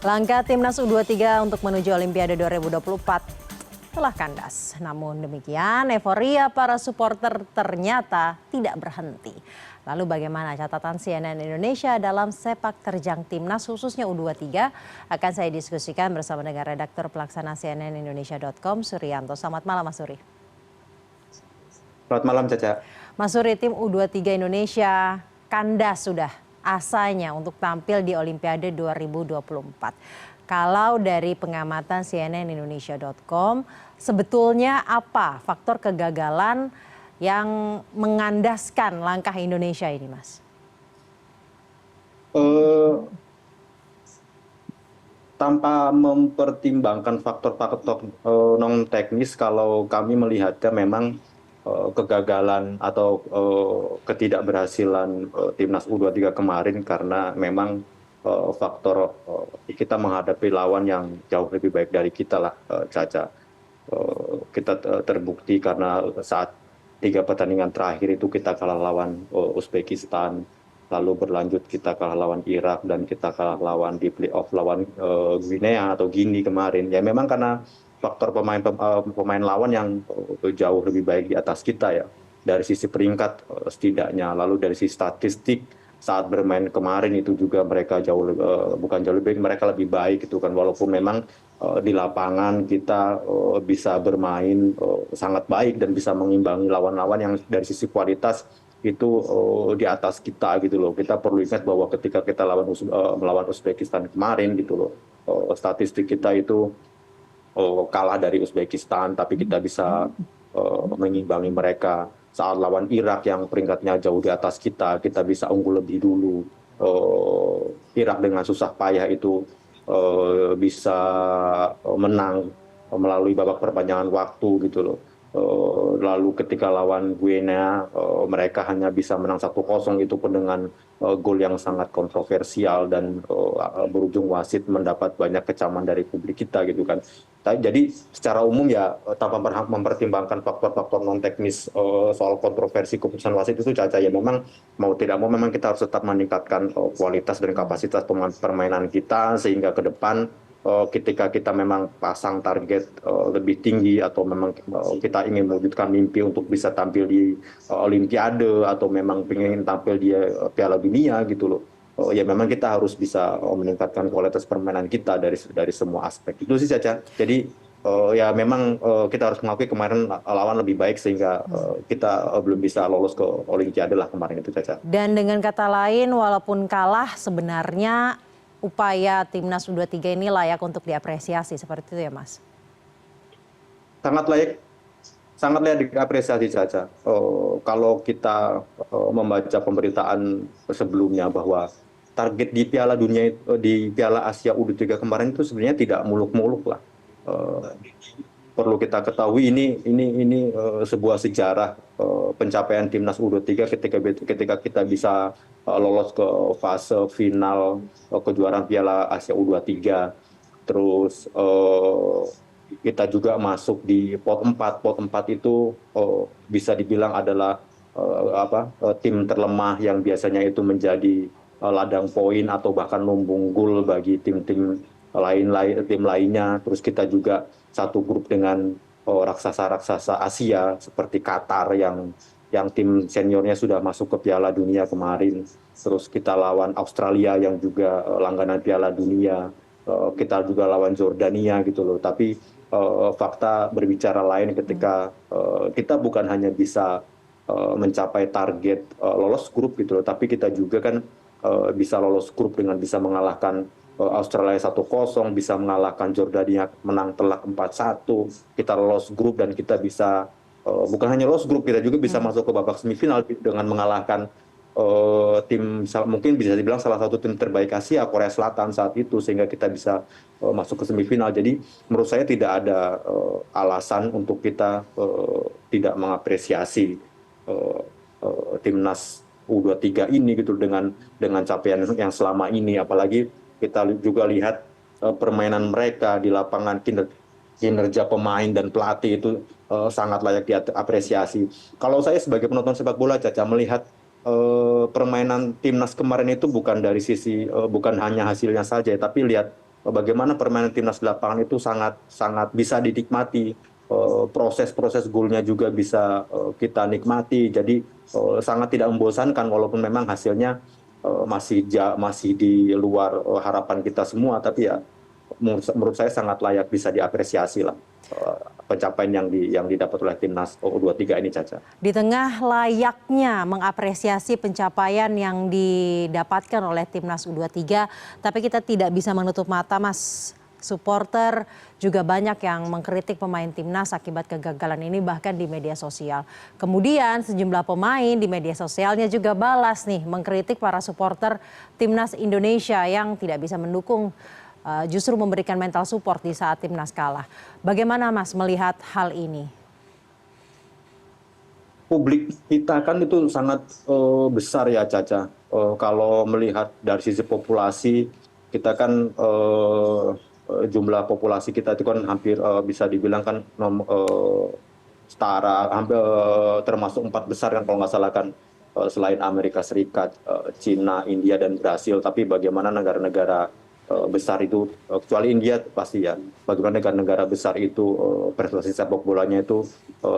Langkah Timnas U23 untuk menuju Olimpiade 2024 telah kandas. Namun demikian, euforia para supporter ternyata tidak berhenti. Lalu bagaimana catatan CNN Indonesia dalam sepak terjang Timnas khususnya U23 akan saya diskusikan bersama dengan redaktur pelaksana cnnindonesia.com Suryanto. Selamat malam Mas Suri. Selamat malam Caca. Mas Suri, tim U23 Indonesia kandas sudah asanya untuk tampil di Olimpiade 2024. Kalau dari pengamatan cnnindonesia.com, sebetulnya apa faktor kegagalan yang mengandaskan langkah Indonesia ini, Mas? Tanpa mempertimbangkan faktor-faktor non teknis, kalau kami melihatnya memang kegagalan atau ketidakberhasilan timnas U23 kemarin karena memang faktor kita menghadapi lawan yang jauh lebih baik dari kita lah, Caca. Kita terbukti karena saat 3 pertandingan terakhir itu kita kalah lawan Uzbekistan, lalu berlanjut kita kalah lawan Irak, dan kita kalah lawan di playoff lawan Guinea atau Guinea kemarin. Ya memang karena faktor pemain lawan yang jauh lebih baik di atas kita ya, dari sisi peringkat setidaknya. Lalu dari sisi statistik saat bermain kemarin itu juga mereka bukan jauh lebih baik, mereka lebih baik gitu kan. Walaupun memang di lapangan kita bisa bermain sangat baik dan bisa mengimbangi lawan-lawan yang dari sisi kualitas itu di atas kita gitu loh. Kita perlu ingat bahwa ketika kita melawan Uzbekistan kemarin gitu loh, statistik kita itu kalah dari Uzbekistan, tapi kita bisa mengimbangi mereka. Saat lawan Irak yang peringkatnya jauh di atas kita bisa unggul lebih dulu. Irak dengan susah payah itu bisa menang melalui babak perpanjangan waktu gitu loh. Lalu ketika lawan Guinea mereka hanya bisa menang 1-0, itu pun dengan gol yang sangat kontroversial dan berujung wasit mendapat banyak kecaman dari publik kita gitu kan. Jadi secara umum ya tanpa mempertimbangkan faktor-faktor non teknis soal kontroversi keputusan wasit itu, Caca, ya memang mau tidak mau memang kita harus tetap meningkatkan kualitas dan kapasitas permainan kita sehingga ke depan ketika kita memang pasang target lebih tinggi atau memang kita ingin mewujudkan mimpi untuk bisa tampil di Olimpiade atau memang ingin tampil di Piala Dunia gitu loh. Ya memang kita harus bisa meningkatkan kualitas permainan kita dari semua aspek. Itu sih Caca. Jadi ya memang kita harus mengakui kemarin lawan lebih baik sehingga kita belum bisa lolos ke Olimpiade lah kemarin itu, Caca. Dan dengan kata lain, walaupun kalah sebenarnya upaya Timnas U23 ini layak untuk diapresiasi, seperti itu ya Mas? Sangat layak diapresiasi, Caca. Kalau kita membaca pemberitaan sebelumnya bahwa target di Piala Dunia di Piala Asia U23 kemarin itu sebenarnya tidak muluk-muluk lah. Perlu kita ketahui ini sebuah sejarah pencapaian timnas U23 ketika kita bisa lolos ke fase final kejuaraan Piala Asia U23. Terus kita juga masuk di pot 4. Pot 4 itu bisa dibilang adalah tim terlemah yang biasanya itu menjadi ladang poin atau bahkan lumbung gol bagi tim-tim tim lainnya. Terus kita juga satu grup dengan raksasa-raksasa Asia seperti Qatar yang tim seniornya sudah masuk ke Piala Dunia kemarin. Terus kita lawan Australia yang juga langganan Piala Dunia. Kita juga lawan Jordania gitu loh. Tapi fakta berbicara lain ketika kita bukan hanya bisa mencapai target lolos grup gitu loh, tapi kita juga kan bisa lolos grup dengan bisa mengalahkan Australia 1-0, bisa mengalahkan Jordania menang telak 4-1. Kita lolos grup dan kita bisa bukan hanya lolos grup, kita juga bisa masuk ke babak semifinal dengan mengalahkan tim mungkin bisa dibilang salah satu tim terbaik Asia, Korea Selatan saat itu, sehingga kita bisa masuk ke semifinal. Jadi menurut saya tidak ada alasan untuk kita tidak mengapresiasi timnas U23 ini gitu dengan capaian yang selama ini. Apalagi kita juga lihat permainan mereka di lapangan, kinerja pemain dan pelatih itu sangat layak diapresiasi. Kalau saya sebagai penonton sepak bola, Caca, melihat permainan timnas kemarin itu bukan dari sisi bukan hanya hasilnya saja, tapi lihat bagaimana permainan timnas di lapangan itu sangat sangat bisa dinikmati. Proses-proses golnya juga bisa kita nikmati. Jadi sangat tidak membosankan walaupun memang hasilnya masih di luar harapan kita semua. Tapi ya menurut saya sangat layak bisa diapresiasi lah pencapaian yang didapat oleh timnas U23 ini, Caca. Di tengah layaknya mengapresiasi pencapaian yang didapatkan oleh timnas U23, tapi kita tidak bisa menutup mata, Mas. Supporter juga banyak yang mengkritik pemain timnas akibat kegagalan ini bahkan di media sosial. Kemudian sejumlah pemain di media sosialnya juga balas nih mengkritik para supporter timnas Indonesia yang tidak bisa mendukung, justru memberikan mental support di saat timnas kalah. Bagaimana Mas melihat hal ini? Publik kita kan itu sangat besar ya, Caca. Kalau melihat dari sisi populasi, kita kan jumlah populasi kita itu kan hampir bisa dibilang kan setara, hampir termasuk 4 besar kan kalau nggak salah kan, selain Amerika Serikat, Cina, India, dan Brasil. Tapi bagaimana negara-negara besar itu, kecuali India pasti ya, bagaimana negara-negara besar itu prestasi sepak bolanya itu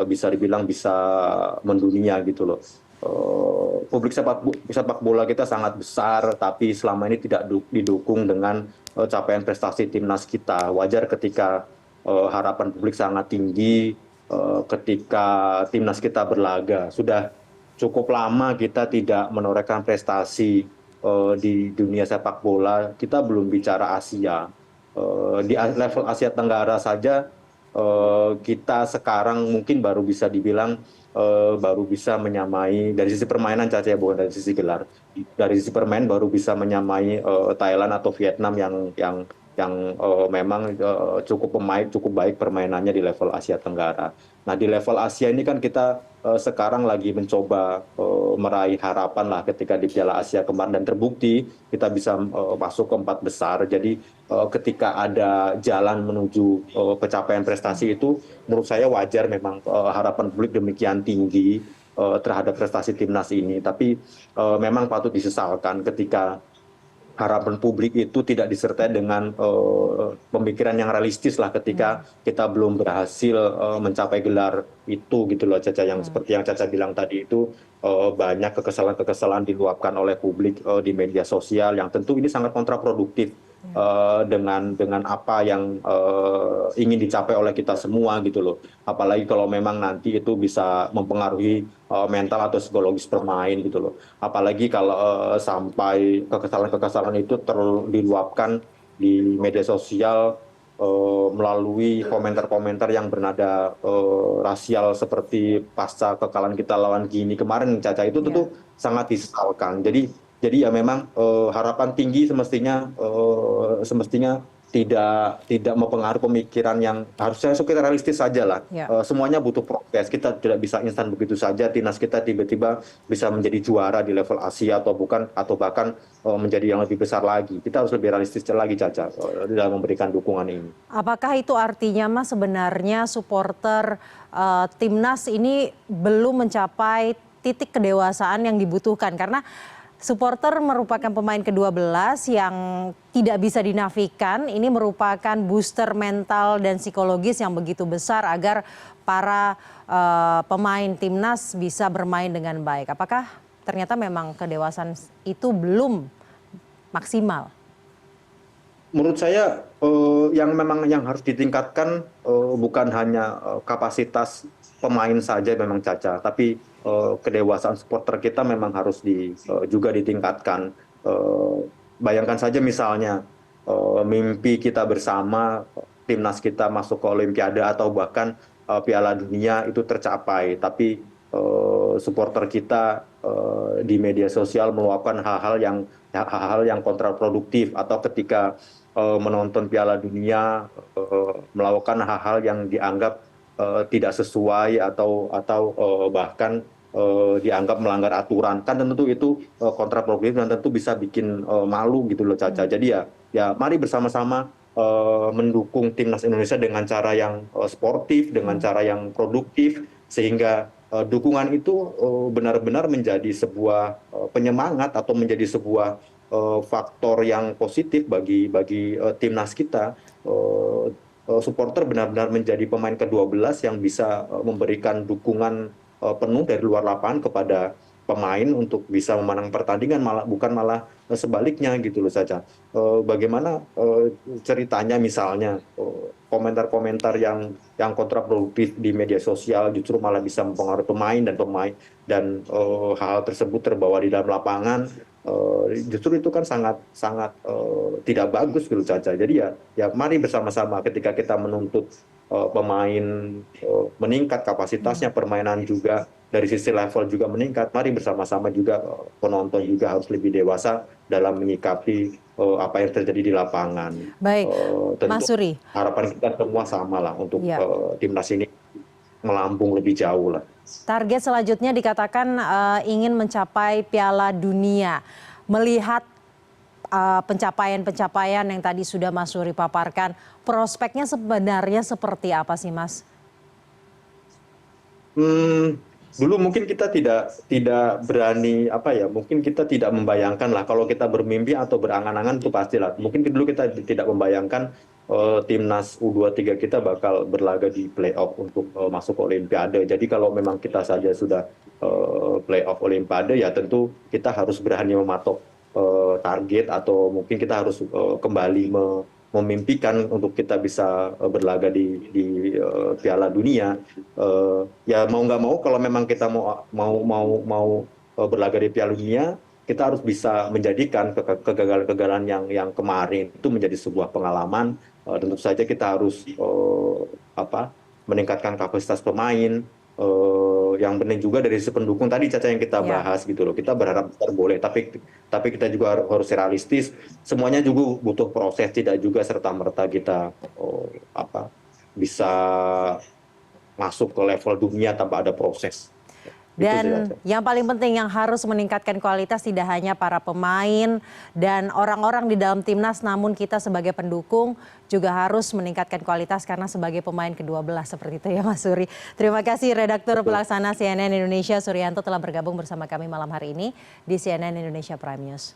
bisa dibilang bisa mendunia gitu loh. Publik sepak bola kita sangat besar, tapi selama ini tidak didukung dengan capaian prestasi timnas kita. Wajar ketika harapan publik sangat tinggi ketika timnas kita berlaga. Sudah cukup lama kita tidak menorehkan prestasi di dunia sepak bola. Kita belum bicara Asia. Di level Asia Tenggara saja kita sekarang mungkin baru bisa dibilang baru bisa menyamai dari sisi permainan, Caca, bukan dari sisi gelar. Dari sisi permainan baru bisa menyamai Thailand atau Vietnam yang memang cukup baik permainannya di level Asia Tenggara. Nah, di level Asia ini kan kita sekarang lagi mencoba meraih harapan lah ketika di Piala Asia kemarin, dan terbukti kita bisa masuk ke 4 besar. Jadi ketika ada jalan menuju pencapaian prestasi itu, menurut saya wajar memang harapan publik demikian tinggi terhadap prestasi timnas ini. Tapi memang patut disesalkan ketika harapan publik itu tidak disertai dengan pemikiran yang realistis lah ketika kita belum berhasil mencapai gelar itu gitu loh, Caca. Yang seperti yang Caca bilang tadi itu banyak kekesalan-kekesalan diluapkan oleh publik di media sosial, yang tentu ini sangat kontraproduktif dengan apa yang ingin dicapai oleh kita semua gitu loh. Apalagi kalau memang nanti itu bisa mempengaruhi mental atau psikologis pemain gitu loh. Apalagi kalau sampai kekesalan-kekesalan itu diluapkan di media sosial melalui komentar-komentar yang bernada rasial seperti pasca kekalahan kita lawan Gini kemarin, Caca, itu tentu sangat disesalkan. Jadi ya memang harapan tinggi semestinya tidak mempengaruhi pemikiran yang harusnya kita realistis saja lah. Semuanya butuh proses. Kita tidak bisa instan begitu saja timnas kita tiba-tiba bisa menjadi juara di level Asia atau bahkan menjadi yang lebih besar lagi. Kita harus lebih realistis lagi, Caca, dalam memberikan dukungan ini. Apakah itu artinya, Mas, sebenarnya supporter timnas ini belum mencapai titik kedewasaan yang dibutuhkan? Karena supporter merupakan pemain ke-12 yang tidak bisa dinafikan. Ini merupakan booster mental dan psikologis yang begitu besar agar para pemain timnas bisa bermain dengan baik. Apakah ternyata memang kedewasaan itu belum maksimal? Menurut saya yang harus ditingkatkan bukan hanya kapasitas pemain saja memang, Caca, tapi kedewasaan supporter kita memang harus juga ditingkatkan. Bayangkan saja misalnya mimpi kita bersama timnas kita masuk ke Olimpiade atau bahkan Piala Dunia itu tercapai, tapi supporter kita di media sosial meluapkan hal-hal yang kontraproduktif, atau ketika menonton Piala Dunia melakukan hal-hal yang dianggap tidak sesuai atau bahkan dianggap melanggar aturan. Kan tentu itu kontraproduktif dan tentu bisa bikin malu gitu loh, Caca. Jadi ya mari bersama-sama mendukung timnas Indonesia dengan cara yang sportif, dengan cara yang produktif, sehingga dukungan itu benar-benar menjadi sebuah penyemangat atau menjadi sebuah faktor yang positif bagi timnas kita. Supporter benar-benar menjadi pemain ke-12 yang bisa memberikan dukungan penuh dari luar lapangan kepada pemain untuk bisa memenang pertandingan, bukan malah sebaliknya gitu loh Caca. Bagaimana ceritanya misalnya komentar-komentar yang kontraproduktif di media sosial justru malah bisa mempengaruhi pemain dan hal tersebut terbawa di dalam lapangan. Justru itu kan sangat sangat tidak bagus gitu Caca. Jadi ya mari bersama-sama ketika kita menuntut pemain meningkat kapasitasnya, permainan juga dari sisi level juga meningkat. Mari bersama-sama juga penonton juga harus lebih dewasa dalam menyikapi apa yang terjadi di lapangan. Baik, Tentu Mas Suri. harapan kita semua sama lah untuk Ya. timnas ini melambung lebih jauh lah. Target selanjutnya dikatakan ingin mencapai Piala Dunia. Melihat pencapaian-pencapaian yang tadi sudah Mas Suri paparkan, prospeknya sebenarnya seperti apa sih, Mas? Dulu mungkin kita tidak berani mungkin kita tidak membayangkan lah kalau kita bermimpi atau berangan-angan itu pastilah. Mungkin dulu kita tidak membayangkan timnas U23 kita bakal berlaga di playoff untuk masuk ke Olimpiade. Jadi kalau memang kita saja sudah playoff Olimpiade ya tentu kita harus berani mematok target atau mungkin kita harus kembali memimpikan untuk kita bisa berlaga di Piala Dunia. Ya mau nggak mau kalau memang kita mau berlaga di Piala Dunia, kita harus bisa menjadikan kegagalan-kegagalan yang kemarin itu menjadi sebuah pengalaman. Tentu saja kita harus meningkatkan kapasitas pemain. Yang penting juga dari sisi pendukung tadi Caca yang kita bahas gitu loh. Kita berharap besar boleh, tapi kita juga harus realistis. Semuanya juga butuh proses, tidak juga serta-merta kita bisa masuk ke level dunia tanpa ada proses. Dan yang paling penting yang harus meningkatkan kualitas tidak hanya para pemain dan orang-orang di dalam timnas, namun kita sebagai pendukung juga harus meningkatkan kualitas karena sebagai pemain ke-12 seperti itu ya Mas Suri. Terima kasih Redaktur Pelaksana CNN Indonesia Suryanto telah bergabung bersama kami malam hari ini di CNN Indonesia Prime News.